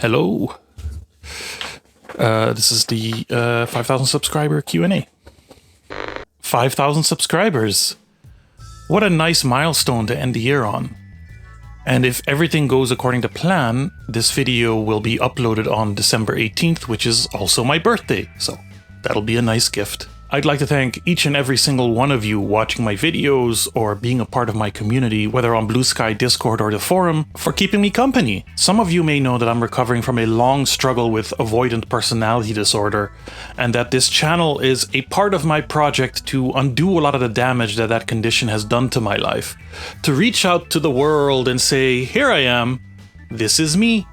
Hello. This is the 5,000 subscriber Q&A. 5,000 subscribers. What a nice milestone to end the year on. And if everything goes according to plan, this video will be uploaded on December 18th, which is also my birthday. So that'll be a nice gift. I'd like to thank each and every single one of you watching my videos or being a part of my community, whether on Blue Sky, Discord, or the forum, for keeping me company. Some of you may know that I'm recovering from a long struggle with avoidant personality disorder, and that this channel is a part of my project to undo a lot of the damage that that condition has done to my life. To reach out to the world and say, here I am, this is me.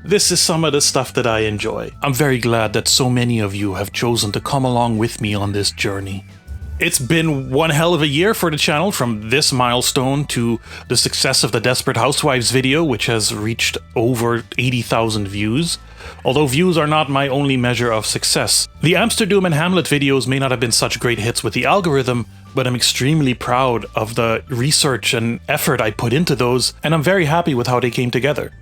This is some of the stuff that I enjoy. I'm very glad that so many of you have chosen to come along with me on this journey. It's been one hell of a year for the channel, from this milestone to the success of the Desperate Housewives video, which has reached over 80,000 views. Although views are not my only measure of success. The Amsterdam and Hamlet videos may not have been such great hits with the algorithm, but I'm extremely proud of the research and effort I put into those, and I'm very happy with how they came together.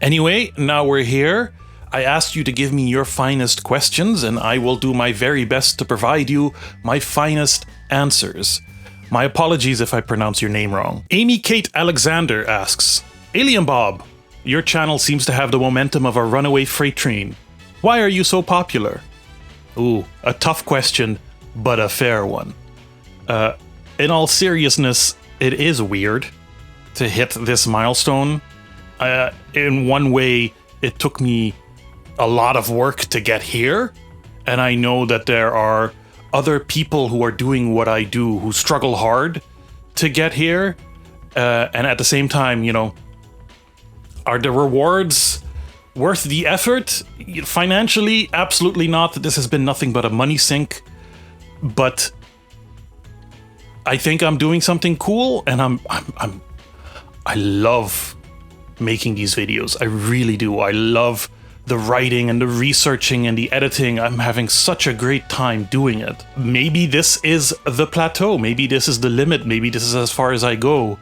Anyway, now we're here. I asked you to give me your finest questions, and I will do my very best to provide you my finest answers. My apologies if I pronounce your name wrong. Amy Kate Alexander asks, Alien Bob, your channel seems to have the momentum of a runaway freight train. Why are you so popular? Ooh, a tough question, but a fair one. In all seriousness, it is weird to hit this milestone. In one way, it took me a lot of work to get here, and I know that there are other people who are doing what I do who struggle hard to get here, and at the same time, you know, are the rewards worth the effort? Financially, absolutely not. This has been nothing but a money sink, but I think I'm doing something cool, and I love making these videos. I really do. I love the writing and the researching and the editing. I'm having such a great time doing it. Maybe this is the plateau. Maybe this is the limit. Maybe this is as far as I go.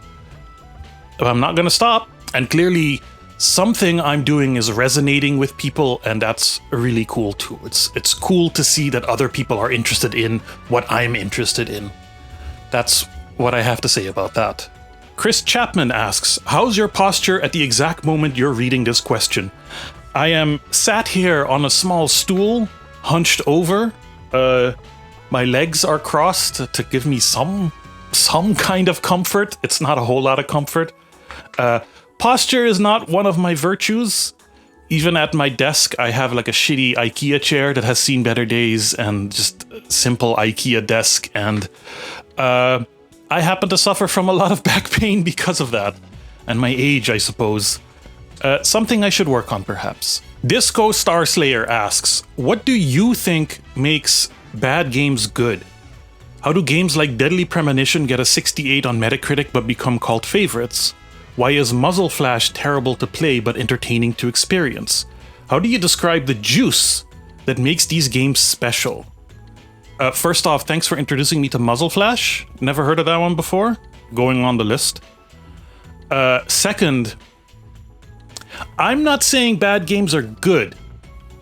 But I'm not gonna stop. And clearly something I'm doing is resonating with people, and that's really cool too. It's cool to see that other people are interested in what I'm interested in. That's what I have to say about that. Chris Chapman asks, how's your posture at the exact moment you're reading this question? I am sat here on a small stool, hunched over. My legs are crossed to give me some kind of comfort. It's not a whole lot of comfort. Posture is not one of my virtues. Even at my desk, I have like a shitty IKEA chair that has seen better days, and just a simple IKEA desk, and I happen to suffer from a lot of back pain because of that. And my age, I suppose. Something I should work on, perhaps. Disco Starslayer asks, what do you think makes bad games good? How do games like Deadly Premonition get a 68 on Metacritic but become cult favorites? Why is Muzzle Flash terrible to play but entertaining to experience? How do you describe the juice that makes these games special? First off, thanks for introducing me to Muzzle Flash. Never heard of that one before. Going on the list. Second, I'm not saying bad games are good.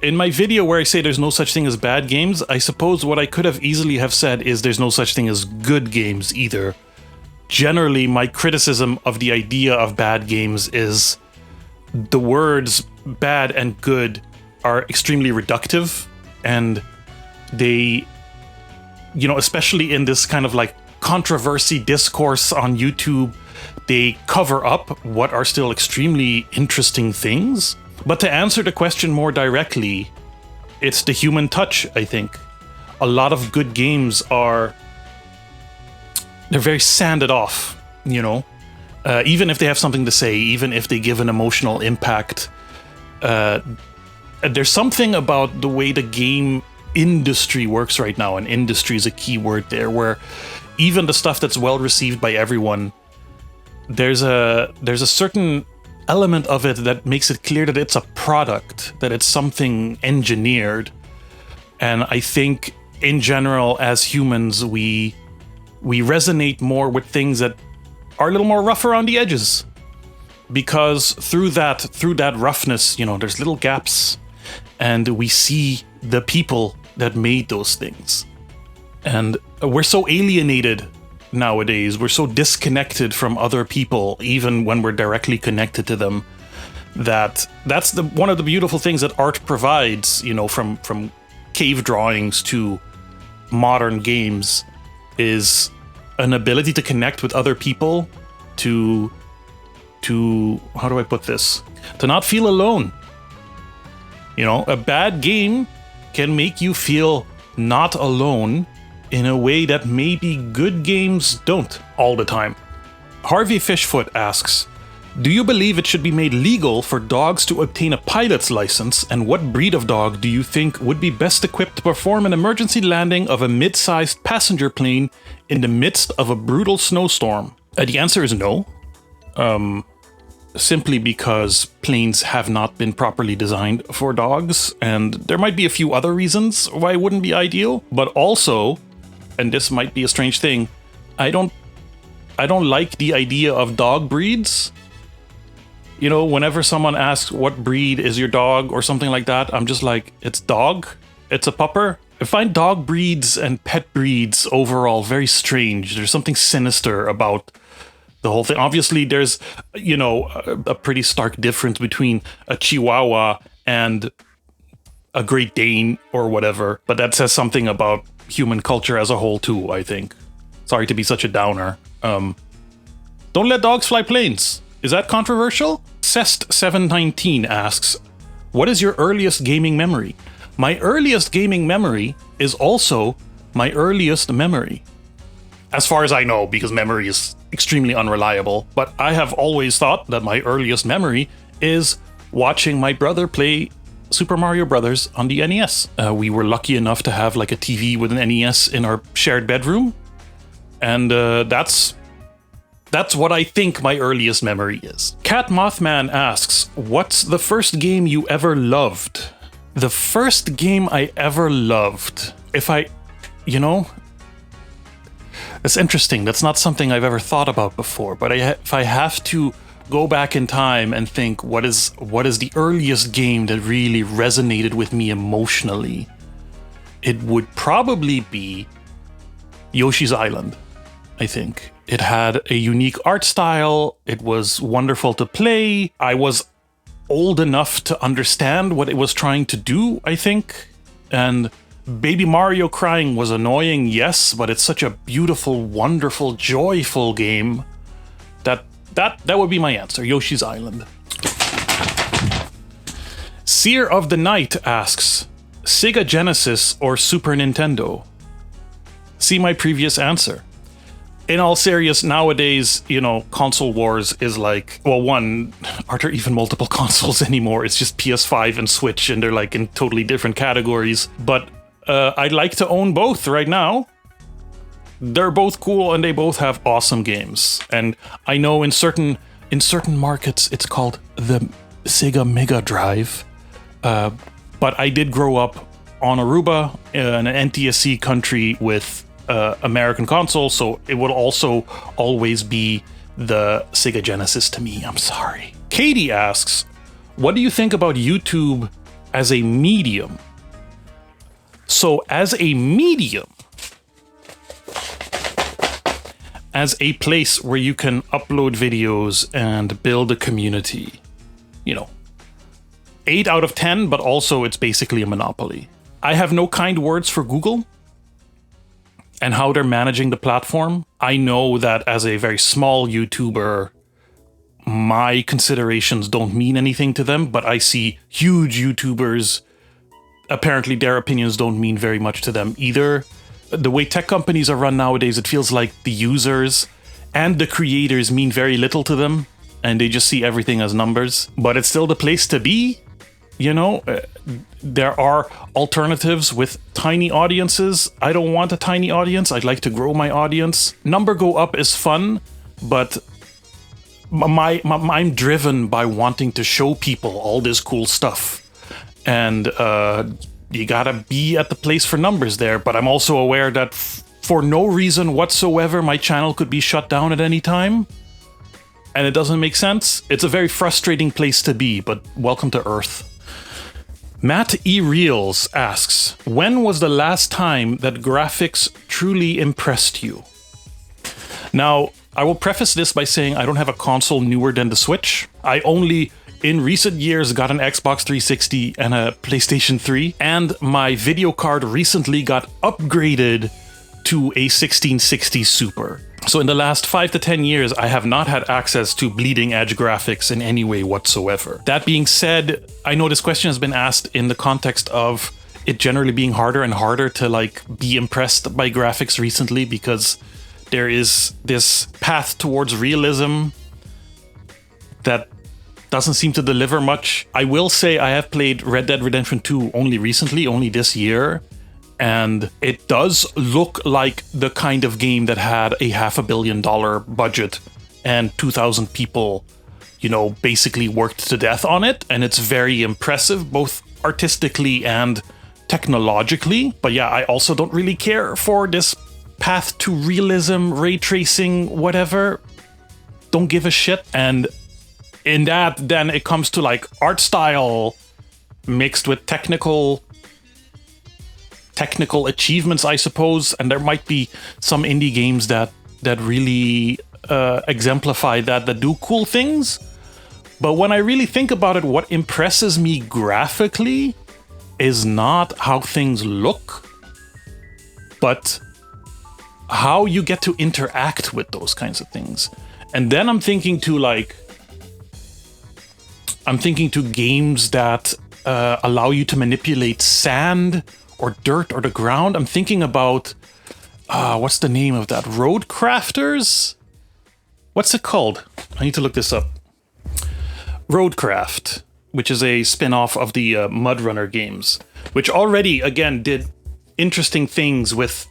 In my video where I say there's no such thing as bad games, I suppose what I could have easily have said is there's no such thing as good games either. Generally, my criticism of the idea of bad games is the words bad and good are extremely reductive, and they, you know, especially in this kind of like controversy discourse on YouTube, they cover up what are still extremely interesting things. But to answer the question more directly, it's the human touch, I think. A lot of good games are, they're very sanded off, you know? Even if they have something to say, even if they give an emotional impact, there's something about the way the game industry works right now, and industry is a key word there, where even the stuff that's well received by everyone, there's a certain element of it that makes it clear that it's a product, that it's something engineered. And I think in general, as humans, we resonate more with things that are a little more rough around the edges. because through that roughness, you know, there's little gaps, and we see the people that made those things. And we're so alienated nowadays. We're so disconnected from other people, even when we're directly connected to them, that's one of the beautiful things that art provides, you know, from cave drawings to modern games, is an ability to connect with other people, to how do I put this? To not feel alone. You know, a bad game can make you feel not alone in a way that maybe good games don't all the time. Harvey Fishfoot asks, do you believe it should be made legal for dogs to obtain a pilot's license, and what breed of dog do you think would be best equipped to perform an emergency landing of a mid-sized passenger plane in the midst of a brutal snowstorm? The answer is no. Simply because planes have not been properly designed for dogs, and there might be a few other reasons why it wouldn't be ideal, but also, and this might be a strange thing, I don't like the idea of dog breeds. You know, whenever someone asks what breed is your dog or something like that, I'm just like, it's dog, it's a pupper. I find dog breeds and pet breeds overall very strange. There's something sinister about the whole thing. Obviously, there's, you know, a pretty stark difference between a Chihuahua and a Great Dane or whatever, but that says something about human culture as a whole too, I think. Sorry to be such a downer. Don't let dogs fly planes. Is that controversial? Cest719 asks, what is your earliest gaming memory? My earliest gaming memory is also my earliest memory. As far as I know, because memory is extremely unreliable, but I have always thought that my earliest memory is watching my brother play Super Mario Brothers on the NES. We were lucky enough to have like a TV with an NES in our shared bedroom, and that's what I think my earliest memory is. Cat Mothman asks, what's the first game you ever loved? The first game I ever loved, it's interesting. That's not something I've ever thought about before, but if I have to go back in time and think what is the earliest game that really resonated with me emotionally, it would probably be Yoshi's Island, I think. It had a unique art style. It was wonderful to play. I was old enough to understand what it was trying to do, I think. And Baby Mario crying was annoying, yes, but it's such a beautiful, wonderful, joyful game that would be my answer, Yoshi's Island. Seer of the Night asks, Sega Genesis or Super Nintendo? See my previous answer. In all seriousness, nowadays, you know, console wars is like, well, one, are there even multiple consoles anymore? It's just PS5 and Switch, and they're like in totally different categories. But I'd like to own both right now. They're both cool, and they both have awesome games. And I know in certain markets, it's called the Sega Mega Drive. But I did grow up on Aruba, in an NTSC country with American console, so it would also always be the Sega Genesis to me. I'm sorry. Katie asks, what do you think about YouTube as a medium? So as a medium, as a place where you can upload videos and build a community, 8 out of 10, but also it's basically a monopoly. I have no kind words for Google and how they're managing the platform. I know that as a very small YouTuber, my considerations don't mean anything to them, but I see huge YouTubers, apparently their opinions don't mean very much to them either. The way tech companies are run nowadays, it feels like the users and the creators mean very little to them, and they just see everything as numbers. But it's still the place to be. There are alternatives with tiny audiences. I don't want a tiny audience. I'd like to grow my audience. Number go up is fun, but I'm driven by wanting to show people all this cool stuff. And you gotta be at the place for numbers there. But I'm also aware that for no reason whatsoever, my channel could be shut down at any time. and it doesn't make sense. It's a very frustrating place to be, but welcome to Earth. Matt E. Reels asks, when was the last time that graphics truly impressed you? Now, I will preface this by saying I don't have a console newer than the Switch. I only, in recent years, got an Xbox 360 and a PlayStation 3, and my video card recently got upgraded to a 1660 Super. So in the last 5 to 10 years, I have not had access to bleeding edge graphics in any way whatsoever. That being said, I know this question has been asked in the context of it generally being harder and harder to like be impressed by graphics recently because there is this path towards realism that doesn't seem to deliver much. I will say I have played Red Dead Redemption 2 only recently, only this year. And it does look like the kind of game that had a $500 million budget and 2,000 people, you know, basically worked to death on it. And it's very impressive, both artistically and technologically. But yeah, I also don't really care for this path to realism, ray tracing, whatever. Don't give a shit. And in that, then it comes to like art style mixed with technical achievements, I suppose, and there might be some indie games that really exemplify that do cool things. But when I really think about it, what impresses me graphically is not how things look, but how you get to interact with those kinds of things. And then I'm thinking to games that allow you to manipulate sand or dirt or the ground. I'm thinking about, what's the name of that? Road Crafters? What's it called? I need to look this up. Roadcraft, which is a spin-off of the Mud Runner games, which already, again, did interesting things with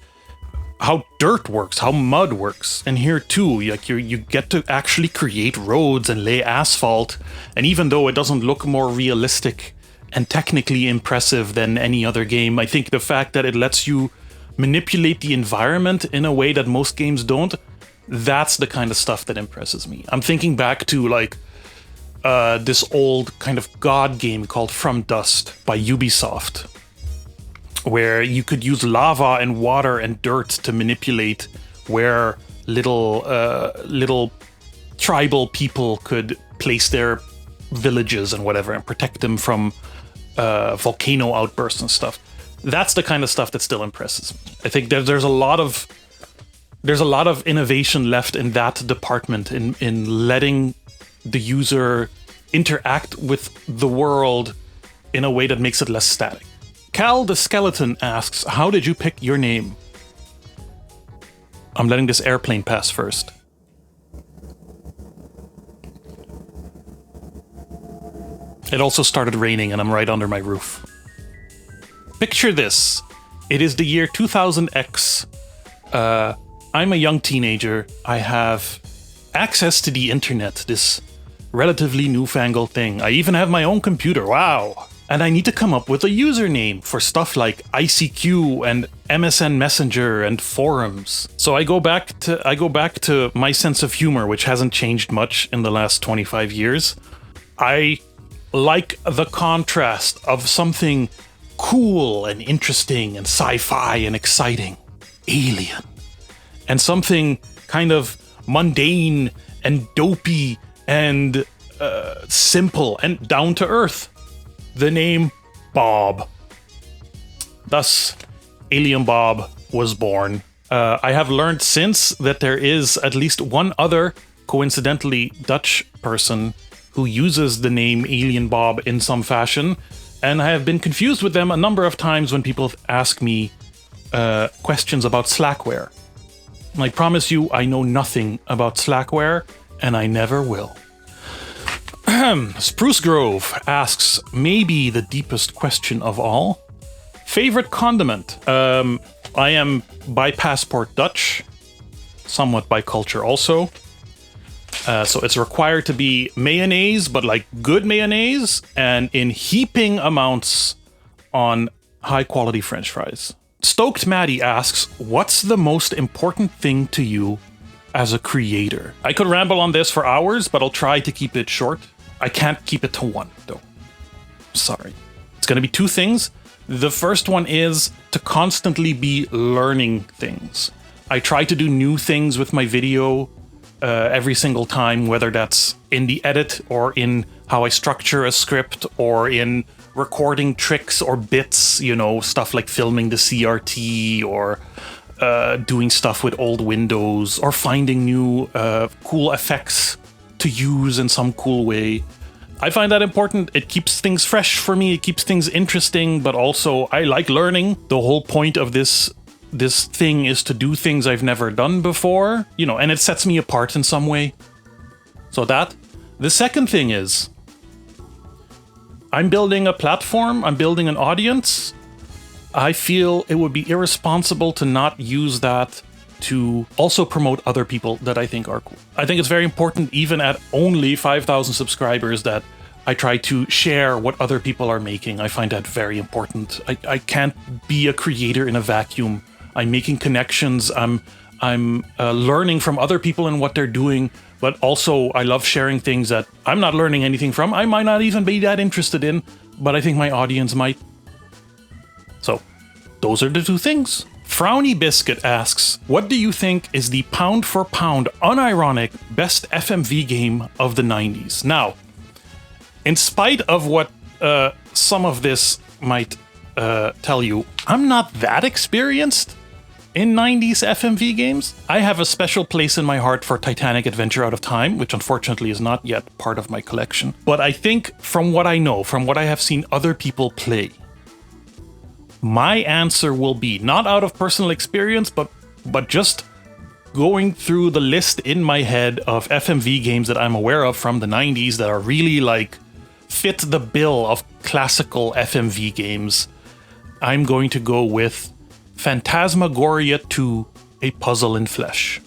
how dirt works, how mud works. And here too, like you get to actually create roads and lay asphalt. And even though it doesn't look more realistic and technically impressive than any other game, I think the fact that it lets you manipulate the environment in a way that most games don't, that's the kind of stuff that impresses me. I'm thinking back to like this old kind of god game called From Dust by Ubisoft, where you could use lava and water and dirt to manipulate where little tribal people could place their villages and whatever and protect them from volcano outbursts and stuff. That's the kind of stuff that still impresses me. I think there's a lot of innovation left in that department in letting the user interact with the world in a way that makes it less static. Cal the Skeleton asks, how did you pick your name? I'm letting this airplane pass first. It also started raining and I'm right under my roof. Picture this. It is the year 2000X. I'm a young teenager. I have access to the internet, this relatively newfangled thing. I even have my own computer. Wow. And I need to come up with a username for stuff like ICQ and MSN Messenger and forums. So I go back to my sense of humor, which hasn't changed much in the last 25 years. I like the contrast of something cool and interesting and sci-fi and exciting, alien, and something kind of mundane and dopey and simple and down to earth. The name Bob. Thus, Alien Bob was born. I have learned since that there is at least one other, coincidentally Dutch person who uses the name Alien Bob in some fashion, and I have been confused with them a number of times when people ask me questions about Slackware. I promise you, I know nothing about Slackware, and I never will. Spruce Grove asks, maybe the deepest question of all. Favorite condiment? I am by passport Dutch, somewhat by culture also. So it's required to be mayonnaise, but like good mayonnaise, and in heaping amounts on high quality French fries. Stoked Maddie asks, what's the most important thing to you as a creator. I could ramble on this for hours, but I'll try to keep it short. I can't keep it to one, though. Sorry. It's going to be two things. The first one is to constantly be learning things. I try to do new things with my video every single time, whether that's in the edit or in how I structure a script or in recording tricks or bits, you know, stuff like filming the CRT or doing stuff with old windows or finding new cool effects to use in some cool way. I find that important. It keeps things fresh for me. It keeps things interesting, but also I like learning. The whole point of this thing is to do things I've never done before, you know, and it sets me apart in some way. So that. The second thing is I'm building a platform. I'm building an audience. I feel it would be irresponsible to not use that to also promote other people that I think are cool. I think it's very important, even at only 5,000 subscribers, that I try to share what other people are making. I find that very important. I can't be a creator in a vacuum. I'm making connections. I'm learning from other people and what they're doing, but also I love sharing things that I'm not learning anything from. I might not even be that interested in, but I think my audience might. So, those are the two things. Frowny Biscuit asks, what do you think is the pound for pound, unironic, best FMV game of the 90s? Now, in spite of what some of this might tell you, I'm not that experienced in 90s FMV games. I have a special place in my heart for Titanic Adventure Out of Time, which unfortunately is not yet part of my collection. But I think from what I know, from what I have seen other people play, my answer will be, not out of personal experience, but just going through the list in my head of FMV games that I'm aware of from the 90s that are really like fit the bill of classical FMV games. I'm going to go with Phantasmagoria 2, A Puzzle in Flesh.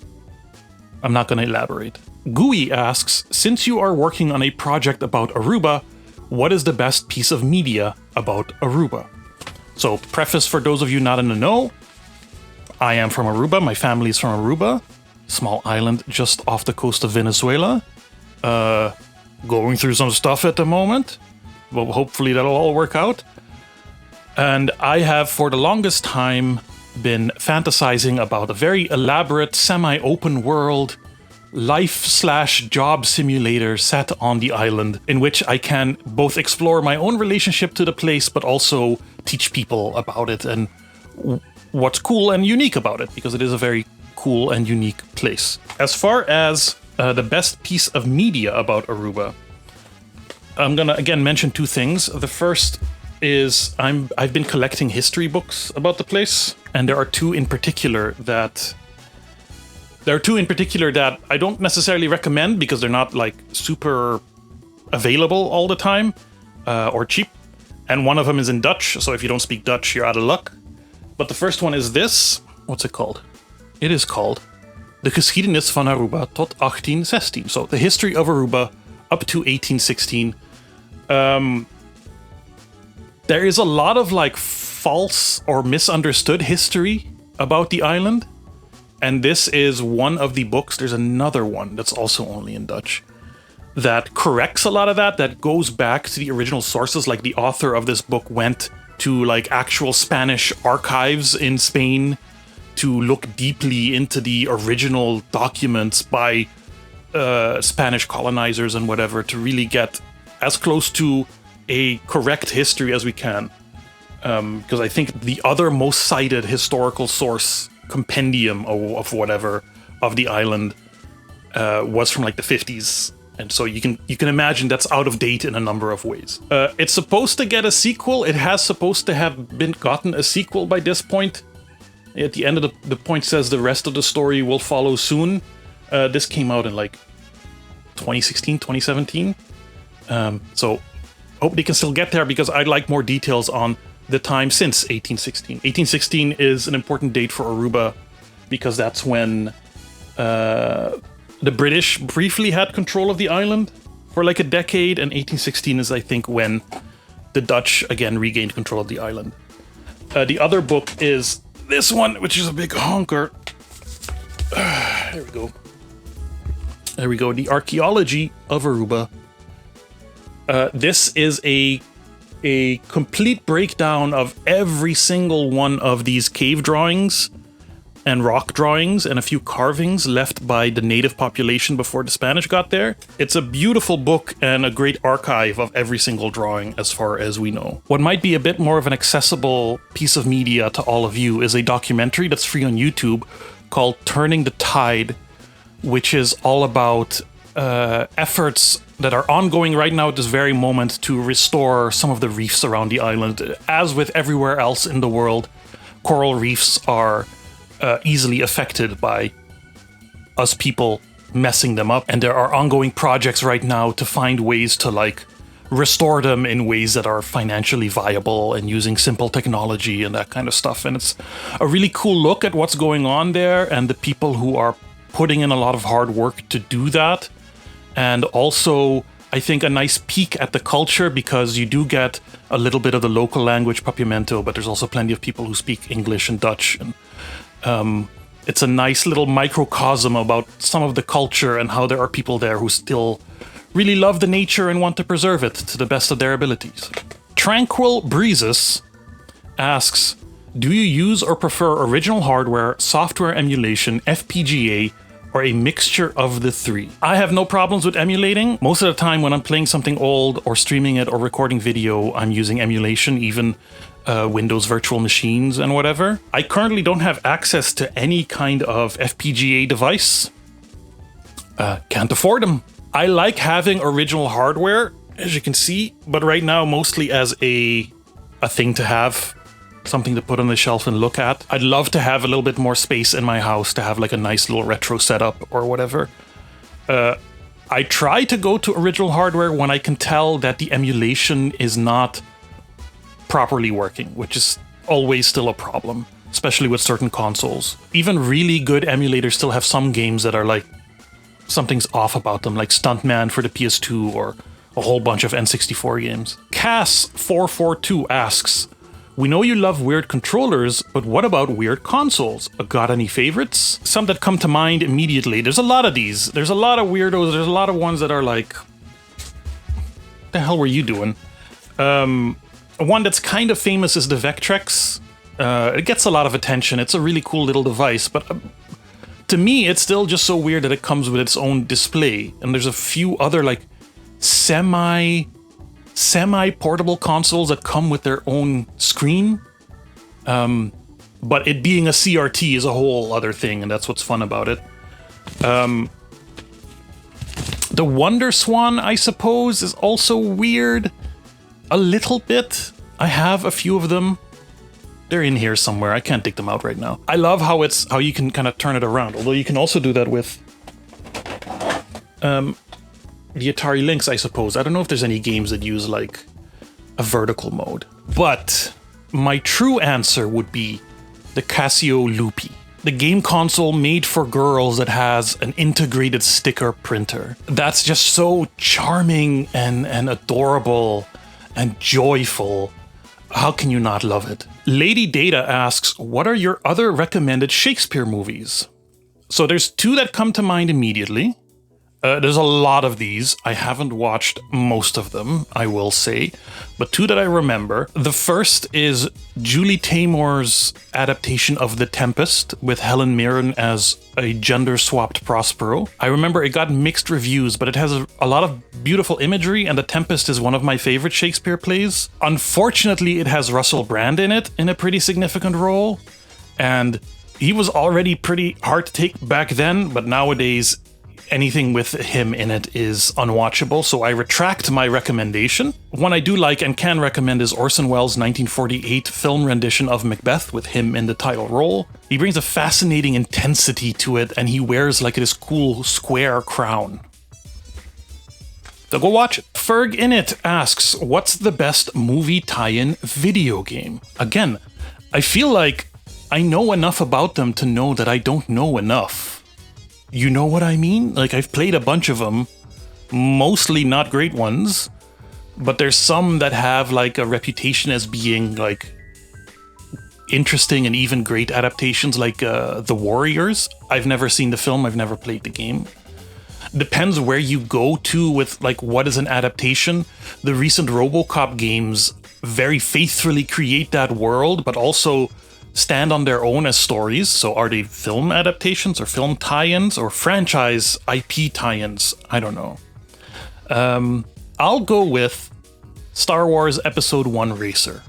I'm not going to elaborate. Gooey asks, since you are working on a project about Aruba, what is the best piece of media about Aruba? So, preface for those of you not in the know, I am from Aruba, my family is from Aruba, small island just off the coast of Venezuela. Going through some stuff at the moment, but hopefully that'll all work out. And I have for the longest time been fantasizing about a very elaborate, semi-open world life/job simulator set on the island, in which I can both explore my own relationship to the place, but also teach people about it and what's cool and unique about it, because it is a very cool and unique place. As far as the best piece of media about Aruba, I'm gonna again mention two things. The first is I've been collecting history books about the place, and there are two in particular that I don't necessarily recommend because they're not like super available all the time or cheap. And one of them is in Dutch, so if you don't speak Dutch, you're out of luck. But the first one is this. What's it called? It is called De Geschiedenis van Aruba tot 1816. So the history of Aruba up to 1816. There is a lot of like false or misunderstood history about the island. And this is one of the books. There's another one that's also only in Dutch that corrects a lot of that goes back to the original sources. Like the author of this book went to like actual Spanish archives in Spain to look deeply into the original documents by Spanish colonizers and whatever to really get as close to a correct history as we can. Because I think the other most cited historical source compendium of whatever of the island was from like the 50s. And so you can imagine that's out of date in a number of ways. It's supposed to get a sequel. It has supposed to have gotten a sequel by this point. At the end of the point says the rest of the story will follow soon. This came out in like 2016, 2017. So hope they can still get there because I'd like more details on the time since 1816. 1816 is an important date for Aruba because that's when the British briefly had control of the island for like a decade, and 1816 is, I think, when the Dutch again regained control of the island. The other book is this one, which is a big honker. There we go. There we go. The archaeology of Aruba. This is a complete breakdown of every single one of these cave drawings and rock drawings and a few carvings left by the native population before the Spanish got there. It's a beautiful book and a great archive of every single drawing as far as we know. What might be a bit more of an accessible piece of media to all of you is a documentary that's free on YouTube called Turning the Tide, which is all about efforts that are ongoing right now at this very moment to restore some of the reefs around the island. As with everywhere else in the world, coral reefs are easily affected by us people messing them up, and there are ongoing projects right now to find ways to like restore them in ways that are financially viable and using simple technology and that kind of stuff. And it's a really cool look at what's going on there and the people who are putting in a lot of hard work to do that. And also, I think, a nice peek at the culture, because you do get a little bit of the local language Papiamento, but there's also plenty of people who speak English and Dutch. And it's a nice little microcosm about some of the culture and how there are people there who still really love the nature and want to preserve it to the best of their abilities. Tranquil Breezes asks, do you use or prefer original hardware, software emulation, FPGA, or a mixture of the three? I have no problems with emulating. Most of the time when I'm playing something old or streaming it or recording video, I'm using emulation, even Windows virtual machines and whatever. I currently don't have access to any kind of FPGA device. Can't afford them. I like having original hardware, as you can see, but right now mostly as a thing to have, something to put on the shelf and look at. I'd love to have a little bit more space in my house to have like a nice little retro setup or whatever. I try to go to original hardware when I can tell that the emulation is not properly working, which is always still a problem, especially with certain consoles. Even really good emulators still have some games that are like, something's off about them, like Stuntman for the PS2 or a whole bunch of N64 games. Cass442 asks, we know you love weird controllers, but what about weird consoles? Got any favorites? Some that come to mind immediately. There's a lot of these. There's a lot of weirdos. There's a lot of ones that are like, what the hell were you doing? One that's kind of famous is the Vectrex. It gets a lot of attention. It's a really cool little device, but to me, it's still just so weird that it comes with its own display. And there's a few other like semi-portable consoles that come with their own screen. But it being a CRT is a whole other thing, and that's what's fun about it. The Wonder Swan, I suppose, is also weird. A little bit. I have a few of them. They're in here somewhere. I can't dig them out right now. I love how you can kind of turn it around. Although you can also do that with the Atari Lynx, I suppose. I don't know if there's any games that use like a vertical mode. But my true answer would be the Casio Loopy, the game console made for girls that has an integrated sticker printer. That's just so charming and adorable and joyful. How can you not love it? Lady Data asks, what are your other recommended Shakespeare movies? So there's two that come to mind immediately. There's a lot of these. I haven't watched most of them, I will say, but two that I remember. The first is Julie Taymor's adaptation of The Tempest with Helen Mirren as a gender-swapped Prospero. I remember it got mixed reviews, but it has a lot of beautiful imagery, and The Tempest is one of my favorite Shakespeare plays. Unfortunately, it has Russell Brand in it in a pretty significant role, and he was already pretty hard to take back then, but nowadays anything with him in it is unwatchable, so I retract my recommendation. One I do like and can recommend is Orson Welles' 1948 film rendition of Macbeth with him in the title role. He brings a fascinating intensity to it, and he wears like this cool square crown. So go watch it. Ferg Init asks, what's the best movie tie-in video game? Again, I feel like I know enough about them to know that I don't know enough. You know what I mean? Like, I've played a bunch of them, mostly not great ones, but there's some that have like a reputation as being like interesting and even great adaptations, like The Warriors. I've never seen the film, I've never played the game. Depends where you go to with like what is an adaptation. The recent RoboCop games very faithfully create that world, but also stand on their own as stories. So are they film adaptations or film tie-ins or franchise IP tie-ins? I don't know. I'll go with Star Wars Episode 1 Racer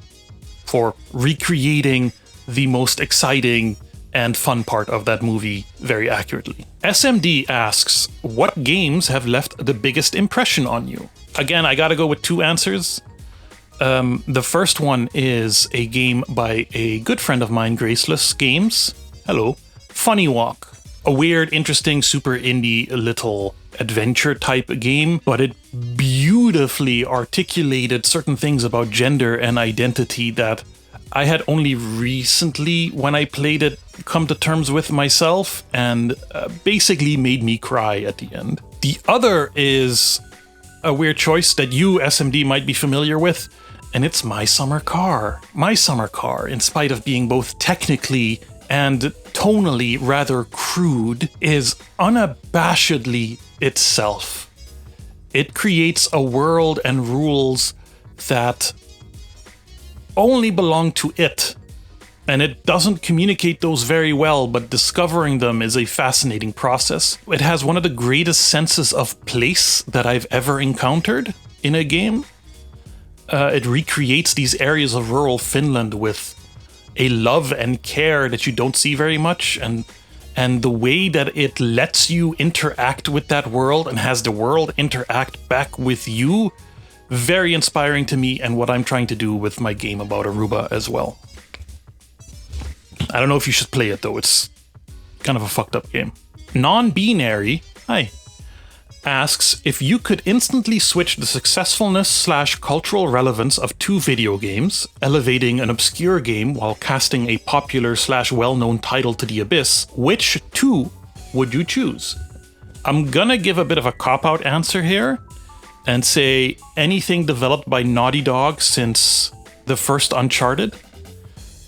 for recreating the most exciting and fun part of that movie very accurately. SMD asks, what games have left the biggest impression on you? Again, I gotta go with two answers. The first one is a game by a good friend of mine, Graceless Games. Hello. Funny Walk. A weird, interesting, super indie little adventure type game, but it beautifully articulated certain things about gender and identity that I had only recently, when I played it, come to terms with myself, and basically made me cry at the end. The other is a weird choice that you, SMD, might be familiar with, and it's My Summer Car. My Summer Car, in spite of being both technically and tonally rather crude, is unabashedly itself. It creates a world and rules that only belong to it, and it doesn't communicate those very well, but discovering them is a fascinating process. It has one of the greatest senses of place that I've ever encountered in a game. It recreates these areas of rural Finland with a love and care that you don't see very much, and the way that it lets you interact with that world and has the world interact back with you, very inspiring to me and what I'm trying to do with my game about Aruba as well. I don't know if you should play it though, it's kind of a fucked up game. Non-binary, hi, asks if you could instantly switch the successfulness/cultural relevance of two video games, elevating an obscure game while casting a popular/well-known title to the abyss, which two would you choose? I'm gonna give a bit of a cop-out answer here and say anything developed by Naughty Dog since the first Uncharted,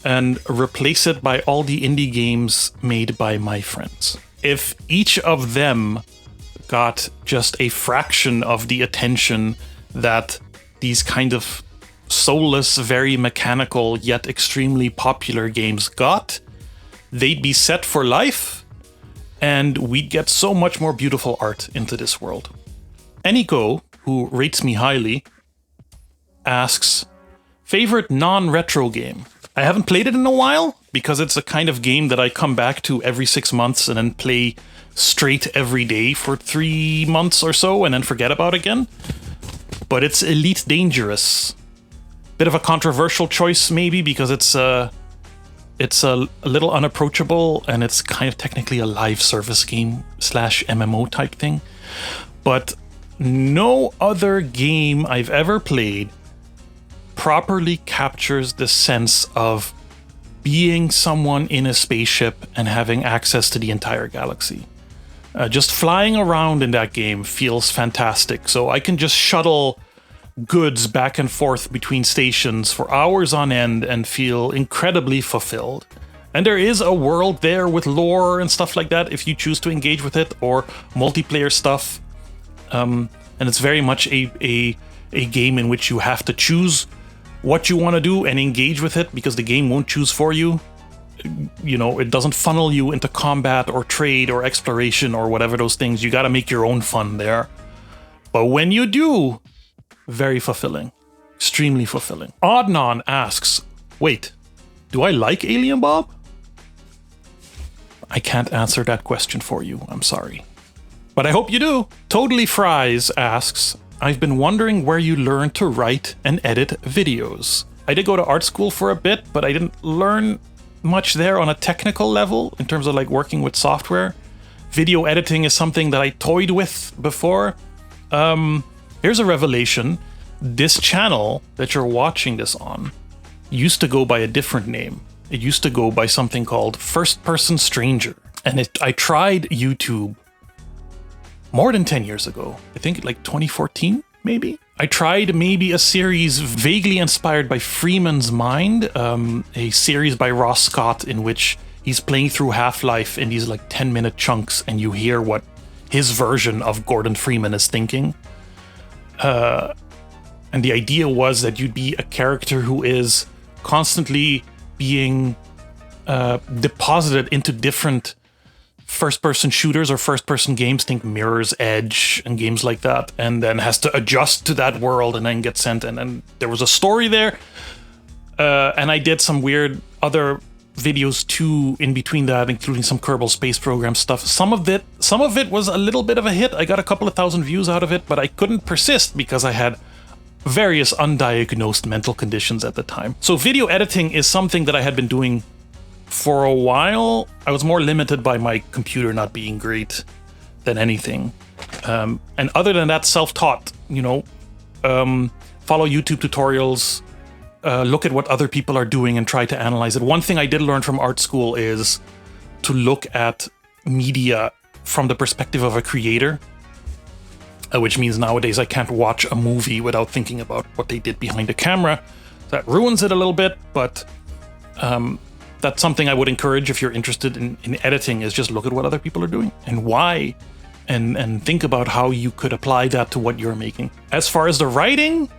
and replace it by all the indie games made by my friends. If each of them got just a fraction of the attention that these kind of soulless, very mechanical, yet extremely popular games got, they'd be set for life, and we'd get so much more beautiful art into this world. Eniko, who rates me highly, asks, favorite non-retro game? I haven't played it in a while, because it's a kind of game that I come back to every 6 months and then play straight every day for 3 months or so and then forget about again. But it's Elite Dangerous. Bit of a controversial choice maybe, because it's a little unapproachable and it's kind of technically a live service game / MMO type thing. But no other game I've ever played properly captures the sense of being someone in a spaceship and having access to the entire galaxy. Just flying around in that game feels fantastic. So I can just shuttle goods back and forth between stations for hours on end and feel incredibly fulfilled. And there is a world there with lore and stuff like that if you choose to engage with it, or multiplayer stuff. And it's very much a game in which you have to choose what you want to do and engage with it, because the game won't choose for you. You know, it doesn't funnel you into combat or trade or exploration or whatever those things. You got to make your own fun there. But when you do, very fulfilling. Extremely fulfilling. Oddnon asks, wait, do I like Alien Bob? I can't answer that question for you. I'm sorry. But I hope you do. Totally Fries asks, I've been wondering where you learned to write and edit videos. I did go to art school for a bit, but I didn't learn much there on a technical level in terms of like working with software. Video editing is something that I toyed with before. Here's a revelation. This channel that you're watching this on used to go by a different name. It used to go by something called First Person Stranger. And I tried YouTube more than 10 years ago. I think like 2014, maybe? I tried maybe a series vaguely inspired by Freeman's Mind, a series by Ross Scott in which he's playing through Half-Life in these like 10-minute chunks and you hear what his version of Gordon Freeman is thinking. And the idea was that you'd be a character who is constantly being deposited into different first-person shooters or first-person games, think Mirror's Edge and games like that, and then has to adjust to that world and then get sent in. And there was a story there, and I did some weird other videos too in between that, including some Kerbal Space Program stuff. Some of it was a little bit of a hit. I got a couple of thousand views out of it, but I couldn't persist because I had various undiagnosed mental conditions at the time. So video editing is something that I had been doing for a while. I was more limited by my computer not being great than anything. And other than that, self-taught, you know, follow YouTube tutorials, look at what other people are doing and try to analyze it. One thing I did learn from art school is to look at media from the perspective of a creator, which means nowadays I can't watch a movie without thinking about what they did behind the camera. That ruins it a little bit, but that's something I would encourage if you're interested in editing, is just look at what other people are doing and why, and think about how you could apply that to what you're making. As far as the writing,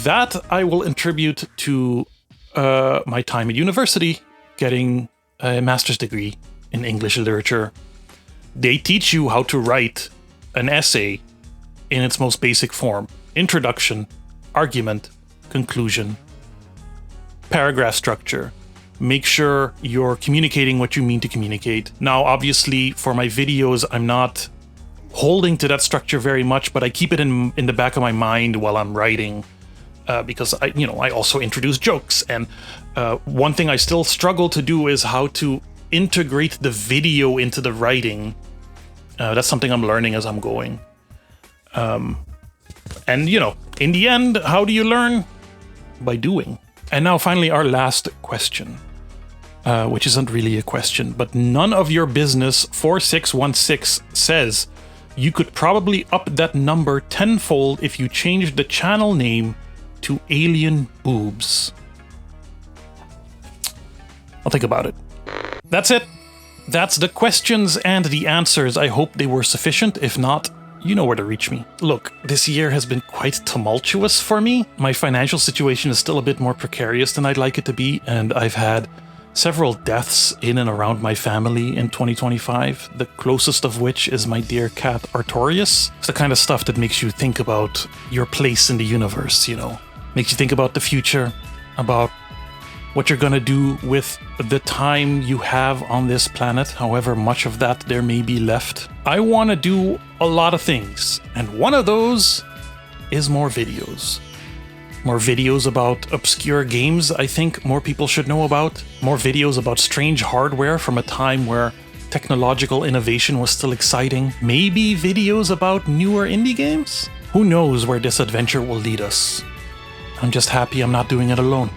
that I will attribute to my time at university, getting a master's degree in English literature. They teach you how to write an essay in its most basic form: introduction, argument, conclusion, paragraph structure. Make sure you're communicating what you mean to communicate. Now, obviously, for my videos, I'm not holding to that structure very much, but I keep it in the back of my mind while I'm writing, because I also introduce jokes. And one thing I still struggle to do is how to integrate the video into the writing. That's something I'm learning as I'm going. And in the end, how do you learn? By doing. And now finally, our last question, which isn't really a question, but none of your business 4616 says you could probably up that number tenfold if you changed the channel name to Alien Boobs. I'll think about it. That's it. That's the questions and the answers. I hope they were sufficient. If not, you know where to reach me. Look, this year has been quite tumultuous for me. My financial situation is still a bit more precarious than I'd like it to be, and I've had several deaths in and around my family in 2025, the closest of which is my dear cat Artorius. It's the kind of stuff that makes you think about your place in the universe, Makes you think about the future, about what you're gonna do with the time you have on this planet, however much of that there may be left. I want to do a lot of things, and one of those is more videos. More videos about obscure games I think more people should know about. More videos about strange hardware from a time where technological innovation was still exciting. Maybe videos about newer indie games? Who knows where this adventure will lead us? I'm just happy I'm not doing it alone.